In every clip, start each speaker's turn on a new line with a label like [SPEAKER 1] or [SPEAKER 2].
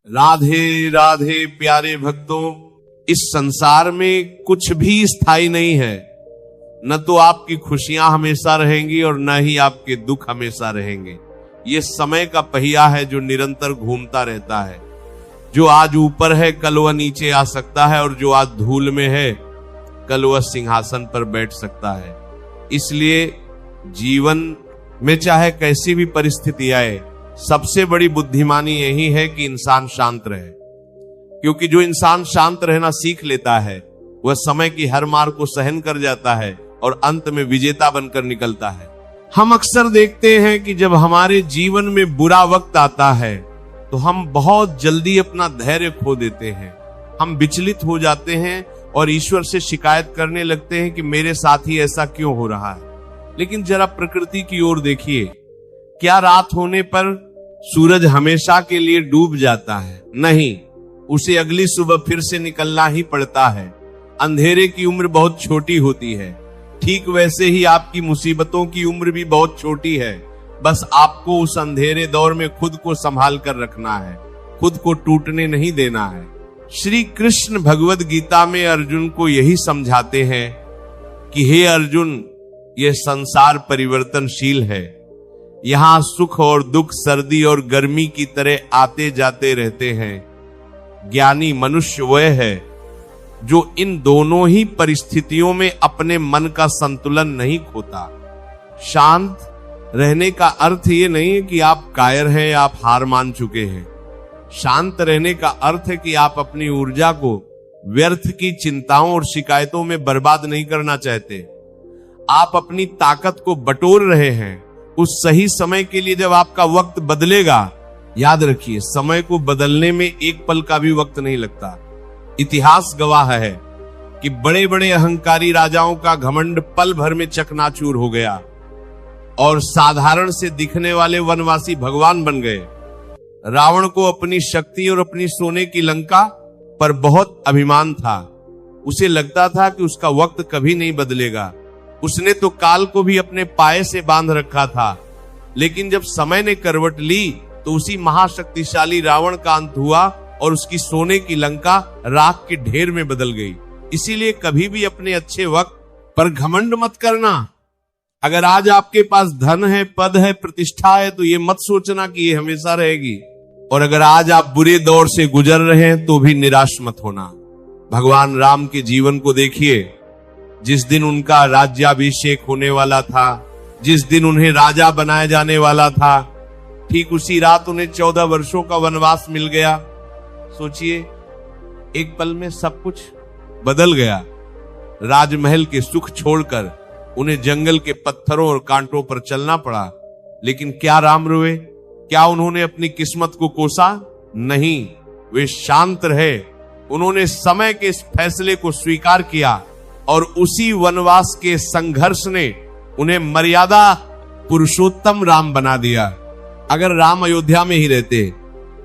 [SPEAKER 1] राधे राधे प्यारे भक्तों, इस संसार में कुछ भी स्थायी नहीं है। न तो आपकी खुशियां हमेशा रहेंगी और न ही आपके दुख हमेशा रहेंगे। ये समय का पहिया है जो निरंतर घूमता रहता है। जो आज ऊपर है कल वह नीचे आ सकता है, और जो आज धूल में है कल वह सिंहासन पर बैठ सकता है। इसलिए जीवन में चाहे कैसी भी परिस्थिति आए, सबसे बड़ी बुद्धिमानी यही है कि इंसान शांत रहे। क्योंकि जो इंसान शांत रहना सीख लेता है वह समय की हर मार को सहन कर जाता है और अंत में विजेता बनकर निकलता है। हम अक्सर देखते हैं कि जब हमारे जीवन में बुरा वक्त आता है तो हम बहुत जल्दी अपना धैर्य खो देते हैं। हम विचलित हो जाते हैं और ईश्वर से शिकायत करने लगते हैं कि मेरे साथ ही ऐसा क्यों हो रहा है। लेकिन जरा प्रकृति की ओर देखिए, क्या रात होने पर सूरज हमेशा के लिए डूब जाता है? नहीं, उसे अगली सुबह फिर से निकलना ही पड़ता है। अंधेरे की उम्र बहुत छोटी होती है। ठीक वैसे ही आपकी मुसीबतों की उम्र भी बहुत छोटी है। बस आपको उस अंधेरे दौर में खुद को संभाल कर रखना है, खुद को टूटने नहीं देना है। श्री कृष्ण भगवद गीता में अर्जुन को यही समझाते हैं कि हे अर्जुन, यह संसार परिवर्तनशील है। यहां सुख और दुख सर्दी और गर्मी की तरह आते जाते रहते हैं। ज्ञानी मनुष्य वह है जो इन दोनों ही परिस्थितियों में अपने मन का संतुलन नहीं खोता। शांत रहने का अर्थ ये नहीं है कि आप कायर हैं, आप हार मान चुके हैं। शांत रहने का अर्थ है कि आप अपनी ऊर्जा को व्यर्थ की चिंताओं और शिकायतों में बर्बाद नहीं करना चाहते। आप अपनी ताकत को बटोर रहे हैं उस सही समय के लिए जब आपका वक्त बदलेगा। याद रखिए, समय को बदलने में एक पल का भी वक्त नहीं लगता। इतिहास गवाह है कि बड़े बड़े अहंकारी राजाओं का घमंड पल भर में चकनाचूर हो गया और साधारण से दिखने वाले वनवासी भगवान बन गए। रावण को अपनी शक्ति और अपनी सोने की लंका पर बहुत अभिमान था। उसे लगता था कि उसका वक्त कभी नहीं बदलेगा। उसने तो काल को भी अपने पाए से बांध रखा था। लेकिन जब समय ने करवट ली तो उसी महाशक्तिशाली रावण का अंत हुआ और उसकी सोने की लंका राख के ढेर में बदल गई। इसीलिए कभी भी अपने अच्छे वक्त पर घमंड मत करना। अगर आज आपके पास धन है, पद है, प्रतिष्ठा है, तो ये मत सोचना कि ये हमेशा रहेगी। और अगर आज आप बुरे दौर से गुजर रहे हैं तो भी निराश मत होना। भगवान राम के जीवन को देखिए। जिस दिन उनका राज्याभिषेक होने वाला था, जिस दिन उन्हें राजा बनाया जाने वाला था, ठीक उसी रात उन्हें 14 वर्षों का वनवास मिल गया। सोचिए, एक पल में सब कुछ बदल गया। राजमहल के सुख छोड़कर उन्हें जंगल के पत्थरों और कांटों पर चलना पड़ा। लेकिन क्या राम रोए? क्या उन्होंने अपनी किस्मत को कोसा? नहीं, वे शांत रहे। उन्होंने समय के इस फैसले को स्वीकार किया और उसी वनवास के संघर्ष ने उन्हें मर्यादा पुरुषोत्तम राम बना दिया। अगर राम अयोध्या में ही रहते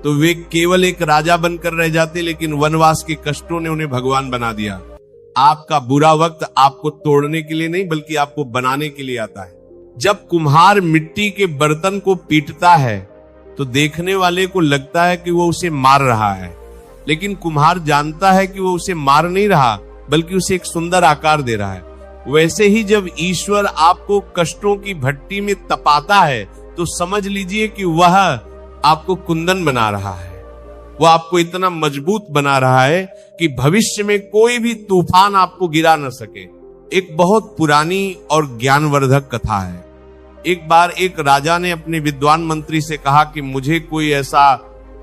[SPEAKER 1] तो वे केवल एक राजा बनकर रह जाते, लेकिन वनवास के कष्टों ने उन्हें भगवान बना दिया। आपका बुरा वक्त आपको तोड़ने के लिए नहीं बल्कि आपको बनाने के लिए आता है। जब कुम्हार मिट्टी के बर्तन को पीटता है तो देखने वाले को लगता है कि वो उसे मार रहा है, लेकिन कुम्हार जानता है कि वो उसे मार नहीं रहा बल्कि उसे एक सुंदर आकार दे रहा है। वैसे ही जब ईश्वर आपको कष्टों की भट्टी में तपाता है तो समझ लीजिए कि वह आपको कुंदन बना रहा है। वह आपको इतना मजबूत बना रहा है कि भविष्य में कोई भी तूफान आपको गिरा न सके। एक बहुत पुरानी और ज्ञानवर्धक कथा है। एक बार एक राजा ने अपने विद्वान मंत्री से कहा कि मुझे कोई ऐसा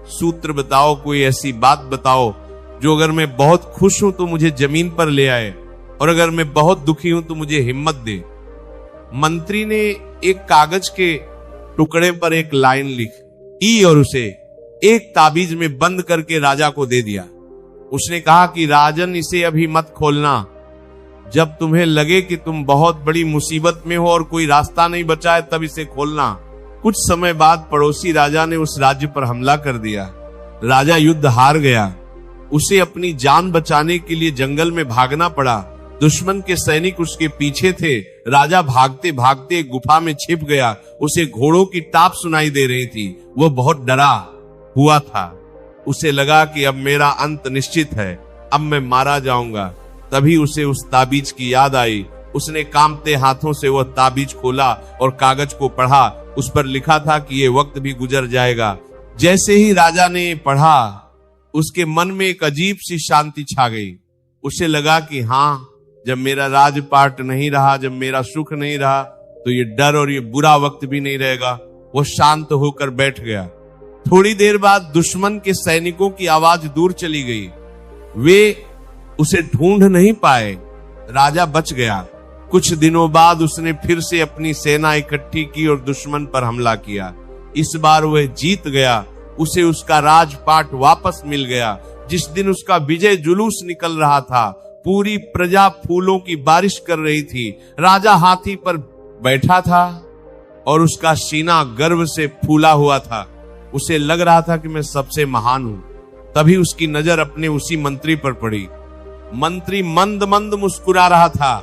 [SPEAKER 1] सूत्र बताओ, कोई ऐसी बात बताओ जो अगर मैं बहुत खुश हूं तो मुझे जमीन पर ले आए, और अगर मैं बहुत दुखी हूं तो मुझे हिम्मत दे। मंत्री ने एक कागज के टुकड़े पर एक लाइन लिखी और उसे एक ताबीज में बंद करके राजा को दे दिया। उसने कहा कि राजन, इसे अभी मत खोलना। जब तुम्हें लगे कि तुम बहुत बड़ी मुसीबत में हो और कोई रास्ता नहीं बचा है तब इसे खोलना। कुछ समय बाद पड़ोसी राजा ने उस राज्य पर हमला कर दिया। राजा युद्ध हार गया। उसे अपनी जान बचाने के लिए जंगल में भागना पड़ा। दुश्मन के सैनिक उसके पीछे थे। राजा भागते भागते गुफा में छिप गया। उसे घोड़ों की टाप सुनाई दे रही थी। वो बहुत डरा हुआ था। उसे लगा कि अब मेरा अंत निश्चित है, अब मैं मारा जाऊंगा। तभी उसे उस ताबीज की याद आई। उसने कांपते हाथों से वह ताबीज खोला और कागज को पढ़ा। उस पर लिखा था कि ये वक्त भी गुजर जाएगा। जैसे ही राजा ने पढ़ा, उसके मन में एक अजीब सी शांति छा गई। उसे लगा कि हाँ, जब मेरा राजपाट नहीं रहा, जब मेरा सुख नहीं रहा, तो ये डर और ये बुरा वक्त भी नहीं रहेगा। वो शांत होकर बैठ गया। थोड़ी देर बाद दुश्मन के सैनिकों की आवाज दूर चली गई। वे उसे ढूंढ नहीं पाए। राजा बच गया। कुछ दिनों बाद उसने फिर से अपनी सेना इकट्ठी की और दुश्मन पर हमला किया। इस बार वह जीत गया। उसे उसका राजपाट वापस मिल गया। जिस दिन उसका विजय जुलूस निकल रहा था, पूरी प्रजा फूलों की बारिश कर रही थी। राजा हाथी पर बैठा था और उसका सीना गर्व से फूला हुआ था। उसे लग रहा था कि मैं सबसे महान हूं। तभी उसकी नजर अपने उसी मंत्री पर पड़ी। मंत्री मंद मंद मुस्कुरा रहा था।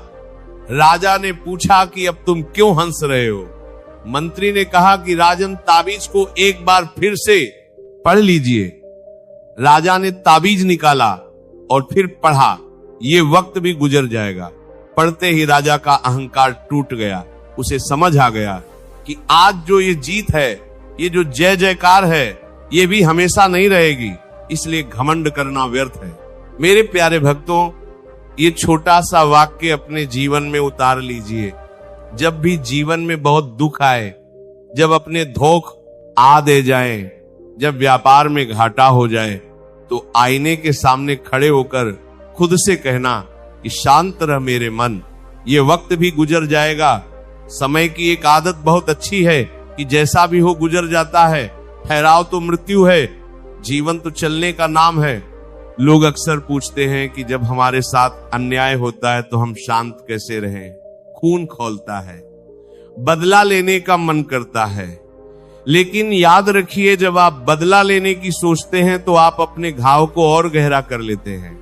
[SPEAKER 1] राजा ने पूछा कि अब तुम क्यों हंस रहे हो? मंत्री ने कहा कि राजन, ताबीज को एक बार फिर से पढ़ लीजिए। राजा ने ताबीज निकाला और फिर पढ़ा, ये वक्त भी गुजर जाएगा। पढ़ते ही राजा का अहंकार टूट गया। उसे समझ आ गया कि आज जो ये जीत है, ये जो जय जयकार है, ये भी हमेशा नहीं रहेगी। इसलिए घमंड करना व्यर्थ है। मेरे प्यारे भक्तों, ये छोटा सा वाक्य अपने जीवन में उतार लीजिए। जब भी जीवन में बहुत दुख आए, जब अपने धोख आ दे जाए, जब व्यापार में घाटा हो जाए, तो आईने के सामने खड़े होकर खुद से कहना कि शांत रह मेरे मन, ये वक्त भी गुजर जाएगा। समय की एक आदत बहुत अच्छी है कि जैसा भी हो गुजर जाता है। ठहराव तो मृत्यु है, जीवन तो चलने का नाम है। लोग अक्सर पूछते हैं कि जब हमारे साथ अन्याय होता है तो हम शांत कैसे रहें? खून खौलता है, बदला लेने का मन करता है। लेकिन याद रखिए, जब आप बदला लेने की सोचते हैं तो आप अपने घाव को और गहरा कर लेते हैं।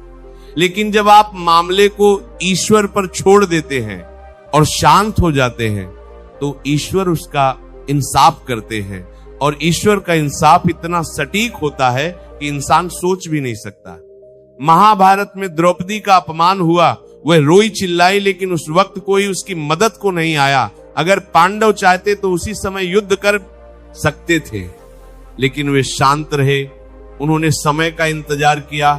[SPEAKER 1] लेकिन जब आप मामले को ईश्वर पर छोड़ देते हैं और शांत हो जाते हैं, तो ईश्वर उसका इंसाफ करते हैं। और ईश्वर का इंसाफ इतना सटीक होता है कि इंसान सोच भी नहीं सकता। महाभारत में द्रौपदी का अपमान हुआ, वह रोई चिल्लाई, लेकिन उस वक्त कोई उसकी मदद को नहीं आया। अगर पांडव चाहते तो उसी समय युद्ध कर सकते थे, लेकिन वे शांत रहे। उन्होंने समय का इंतजार किया।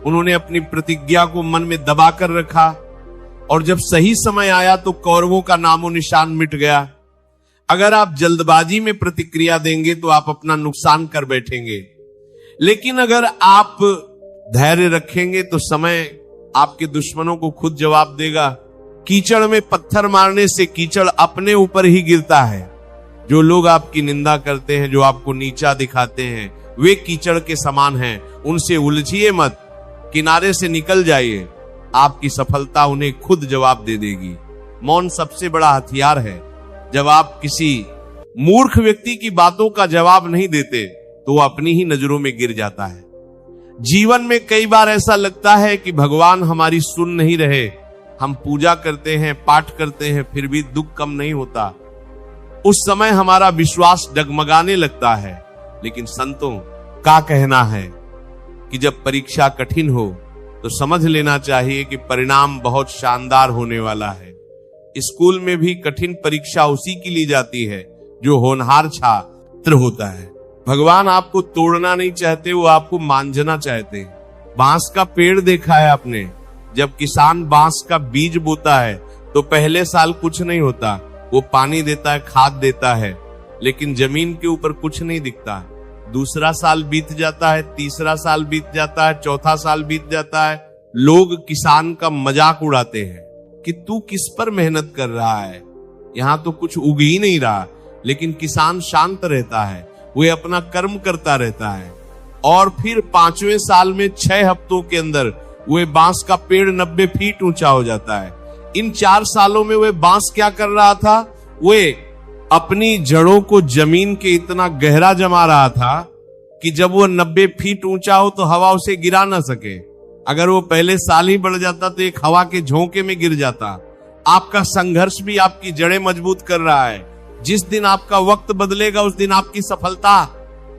[SPEAKER 1] उन्होंने अपनी प्रतिज्ञा को मन में दबाकर रखा और जब सही समय आया तो कौरवों का नामो निशान मिट गया। अगर आप जल्दबाजी में प्रतिक्रिया देंगे तो आप अपना नुकसान कर बैठेंगे, लेकिन अगर आप धैर्य रखेंगे तो समय आपके दुश्मनों को खुद जवाब देगा। कीचड़ में पत्थर मारने से कीचड़ अपने ऊपर ही गिरता है। जो लोग आपकी निंदा करते हैं, जो आपको नीचा दिखाते हैं, वे कीचड़ के समान हैं। उनसे उलझिए मत, किनारे से निकल जाइए। आपकी सफलता उन्हें खुद जवाब दे देगी। मौन सबसे बड़ा हथियार है। जब आप किसी मूर्ख व्यक्ति की बातों का जवाब नहीं देते तो वो अपनी ही नजरों में गिर जाता है। जीवन में कई बार ऐसा लगता है कि भगवान हमारी सुन नहीं रहे। हम पूजा करते हैं, पाठ करते हैं, फिर भी दुख कम नहीं होता। उस समय हमारा विश्वास डगमगाने लगता है। लेकिन संतों का कहना है कि जब परीक्षा कठिन हो तो समझ लेना चाहिए कि परिणाम बहुत शानदार होने वाला है। स्कूल में भी कठिन परीक्षा उसी की ली जाती है जो होनहार छात्र होता है। भगवान आपको तोड़ना नहीं चाहते, वो आपको मांझना चाहते हैं। बांस का पेड़ देखा है आपने? जब किसान बांस का बीज बोता है तो पहले साल कुछ नहीं होता, वो पानी देता है, खाद देता है, लेकिन जमीन के ऊपर कुछ नहीं दिखता। दूसरा साल बीत जाता है, तीसरा साल बीत जाता है, चौथा साल बीत जाता है। लोग किसान का मजाक उड़ाते हैं कि तू किस पर मेहनत कर रहा है, यहां तो कुछ उग ही नहीं रहा। लेकिन किसान शांत रहता है, वह अपना कर्म करता रहता है। और फिर 5वें साल में 6 हफ्तों के अंदर वह बांस का पेड़ 90 फीट ऊंचा हो जाता है। इन 4 सालों में वह बांस क्या कर रहा था? वह अपनी जड़ों को जमीन के इतना गहरा जमा रहा था कि जब वो 90 फीट ऊंचा हो तो हवा उसे गिरा ना सके। अगर वो पहले साल ही बढ़ जाता तो एक हवा के झोंके में गिर जाता। आपका संघर्ष भी आपकी जड़ें मजबूत कर रहा है। जिस दिन आपका वक्त बदलेगा उस दिन आपकी सफलता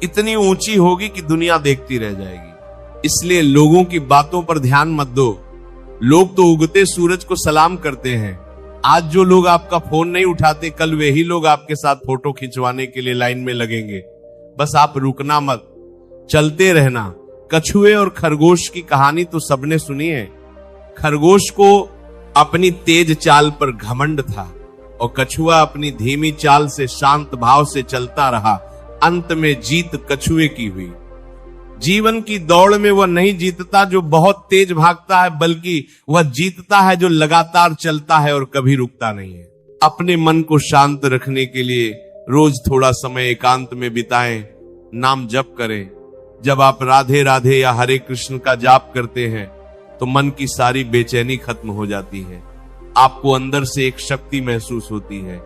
[SPEAKER 1] इतनी ऊंची होगी कि दुनिया देखती रह जाएगी। इसलिए लोगों की बातों पर ध्यान मत दो। लोग तो उगते सूरज को सलाम करते हैं। आज जो लोग आपका फोन नहीं उठाते, कल वही लोग आपके साथ फोटो खिंचवाने के लिए लाइन में लगेंगे। बस आप रुकना मत, चलते रहना। कछुए और खरगोश की कहानी तो सबने सुनी है। खरगोश को अपनी तेज चाल पर घमंड था और कछुआ अपनी धीमी चाल से शांत भाव से चलता रहा। अंत में जीत कछुए की हुई। जीवन की दौड़ में वह नहीं जीतता जो बहुत तेज भागता है, बल्कि वह जीतता है जो लगातार चलता है और कभी रुकता नहीं है। अपने मन को शांत रखने के लिए रोज थोड़ा समय एकांत में बिताएं, नाम जप करें। जब आप राधे राधे या हरे कृष्ण का जाप करते हैं तो मन की सारी बेचैनी खत्म हो जाती है। आपको अंदर से एक शक्ति महसूस होती है।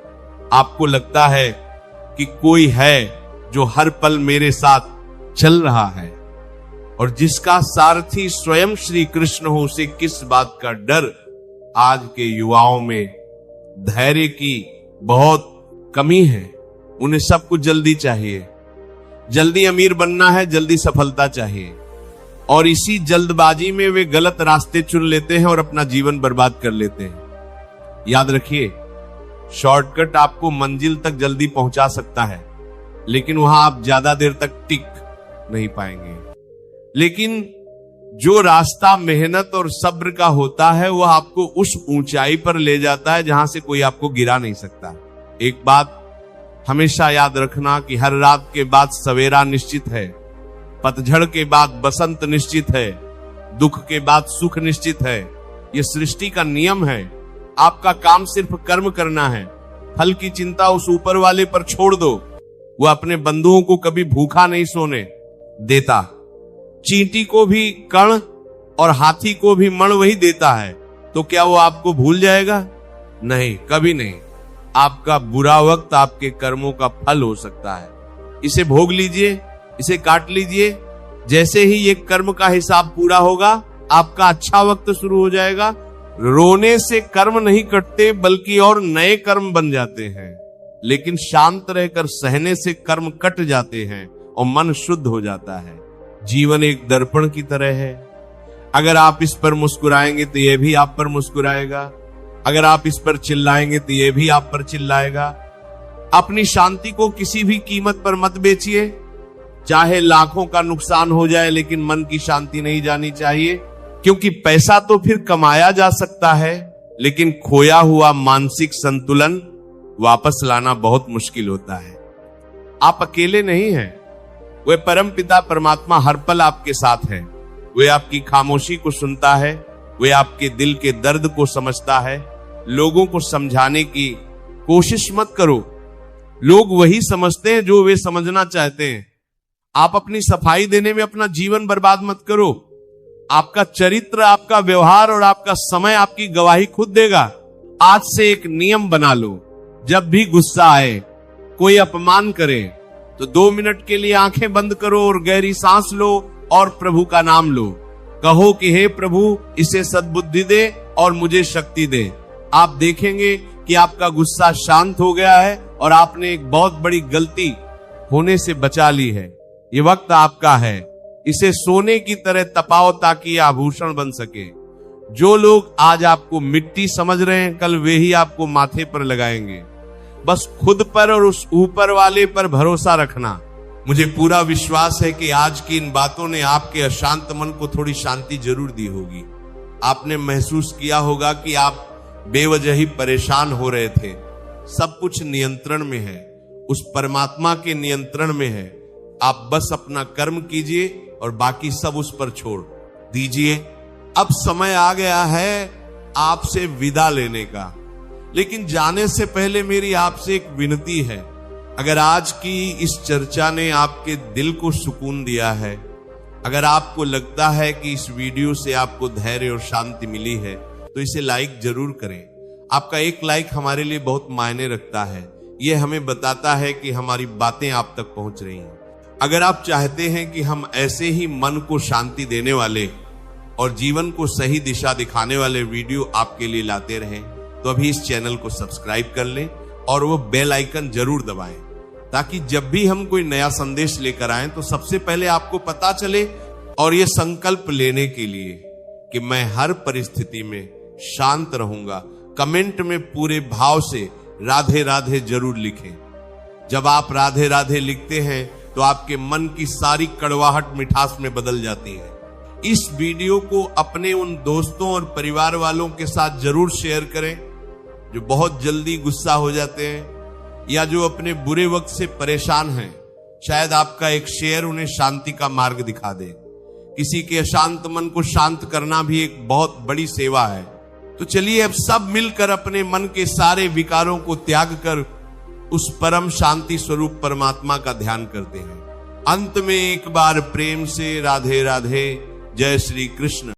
[SPEAKER 1] आपको लगता है कि कोई है जो हर पल मेरे साथ चल रहा है, और जिसका सारथी स्वयं श्री कृष्ण हो, उसे किस बात का डर। आज के युवाओं में धैर्य की बहुत कमी है। उन्हें सब कुछ जल्दी चाहिए, जल्दी अमीर बनना है, जल्दी सफलता चाहिए, और इसी जल्दबाजी में वे गलत रास्ते चुन लेते हैं और अपना जीवन बर्बाद कर लेते हैं। याद रखिए, शॉर्टकट आपको मंजिल तक जल्दी पहुंचा सकता है, लेकिन वहां आप ज्यादा देर तक टिक नहीं पाएंगे। लेकिन जो रास्ता मेहनत और सब्र का होता है, वह आपको उस ऊंचाई पर ले जाता है जहां से कोई आपको गिरा नहीं सकता। एक बात हमेशा याद रखना कि हर रात के बाद सवेरा निश्चित है, पतझड़ के बाद बसंत निश्चित है, दुख के बाद सुख निश्चित है। यह सृष्टि का नियम है। आपका काम सिर्फ कर्म करना है। फल की चिंता उस ऊपर वाले पर छोड़ दो। वह अपने बंधुओं को कभी भूखा नहीं सोने देता। चींटी को भी कण और हाथी को भी मण वही देता है। तो क्या वो आपको भूल जाएगा? नहीं, कभी नहीं। आपका बुरा वक्त आपके कर्मों का फल हो सकता है। इसे भोग लीजिए, इसे काट लीजिए। जैसे ही ये कर्म का हिसाब पूरा होगा, आपका अच्छा वक्त शुरू हो जाएगा। रोने से कर्म नहीं कटते, बल्कि और नए कर्म बन जाते हैं। लेकिन शांत रहकर सहने से कर्म कट जाते हैं और मन शुद्ध हो जाता है। जीवन एक दर्पण की तरह है। अगर आप इस पर मुस्कुराएंगे तो यह भी आप पर मुस्कुराएगा। अगर आप इस पर चिल्लाएंगे तो यह भी आप पर चिल्लाएगा। अपनी शांति को किसी भी कीमत पर मत बेचिए। चाहे लाखों का नुकसान हो जाए, लेकिन मन की शांति नहीं जानी चाहिए। क्योंकि पैसा तो फिर कमाया जा सकता है, लेकिन खोया हुआ मानसिक संतुलन वापस लाना बहुत मुश्किल होता है। आप अकेले नहीं हैं। वे परमपिता परमात्मा हर पल आपके साथ है। वे आपकी खामोशी को सुनता है। वे आपके दिल के दर्द को समझता है। लोगों को समझाने की कोशिश मत करो। लोग वही समझते हैं जो वे समझना चाहते हैं। आप अपनी सफाई देने में अपना जीवन बर्बाद मत करो। आपका चरित्र, आपका व्यवहार और आपका समय आपकी गवाही खुद देगा। आज से एक नियम बना लो, जब भी गुस्सा आए, कोई अपमान करे, तो 2 मिनट के लिए आंखें बंद करो और गहरी सांस लो और प्रभु का नाम लो। कहो कि हे प्रभु, इसे सद्बुद्धि दे और मुझे शक्ति दे। आप देखेंगे कि आपका गुस्सा शांत हो गया है और आपने एक बहुत बड़ी गलती होने से बचा ली है। ये वक्त आपका है। इसे सोने की तरह तपाओ ताकि यह आभूषण बन सके। जो लोग आज आपको मिट्टी समझ रहे हैं, कल वे ही आपको माथे पर लगाएंगे। बस खुद पर और उस ऊपर वाले पर भरोसा रखना। मुझे पूरा विश्वास है कि आज की इन बातों ने आपके अशांत मन को थोड़ी शांति जरूर दी होगी। आपने महसूस किया होगा कि आप बेवजह ही परेशान हो रहे थे। सब कुछ नियंत्रण में है, उस परमात्मा के नियंत्रण में है। आप बस अपना कर्म कीजिए और बाकी सब उस पर छोड़ दीजिए। अब समय आ गया है आपसे विदा लेने का, लेकिन जाने से पहले मेरी आपसे एक विनती है। अगर आज की इस चर्चा ने आपके दिल को सुकून दिया है, अगर आपको लगता है कि इस वीडियो से आपको धैर्य और शांति मिली है, तो इसे लाइक जरूर करें। आपका एक लाइक हमारे लिए बहुत मायने रखता है। यह हमें बताता है कि हमारी बातें आप तक पहुंच रही हैं। अगर आप चाहते हैं कि हम ऐसे ही मन को शांति देने वाले और जीवन को सही दिशा दिखाने वाले वीडियो आपके लिए लाते रहें, तो अभी इस चैनल को सब्सक्राइब कर लें और वो बेल आइकन जरूर दबाएं, ताकि जब भी हम कोई नया संदेश लेकर आए तो सबसे पहले आपको पता चले, और ये संकल्प लेने के लिए कि मैं हर परिस्थिति में शांत रहूंगा। कमेंट में पूरे भाव से राधे राधे जरूर लिखें। जब आप राधे राधे लिखते हैं तो आपके मन की सारी कड़वाहट मिठास में बदल जाती है। इस वीडियो को अपने उन दोस्तों और परिवार वालों के साथ जरूर शेयर करें जो बहुत जल्दी गुस्सा हो जाते हैं या जो अपने बुरे वक्त से परेशान हैं। शायद आपका एक शेयर उन्हें शांति का मार्ग दिखा दे। किसी के अशांत मन को शांत करना भी एक बहुत बड़ी सेवा है। तो चलिए अब सब मिलकर अपने मन के सारे विकारों को त्याग कर उस परम शांति स्वरूप परमात्मा का ध्यान करते हैं। अंत में एक बार प्रेम से राधे राधे, जय श्री कृष्ण।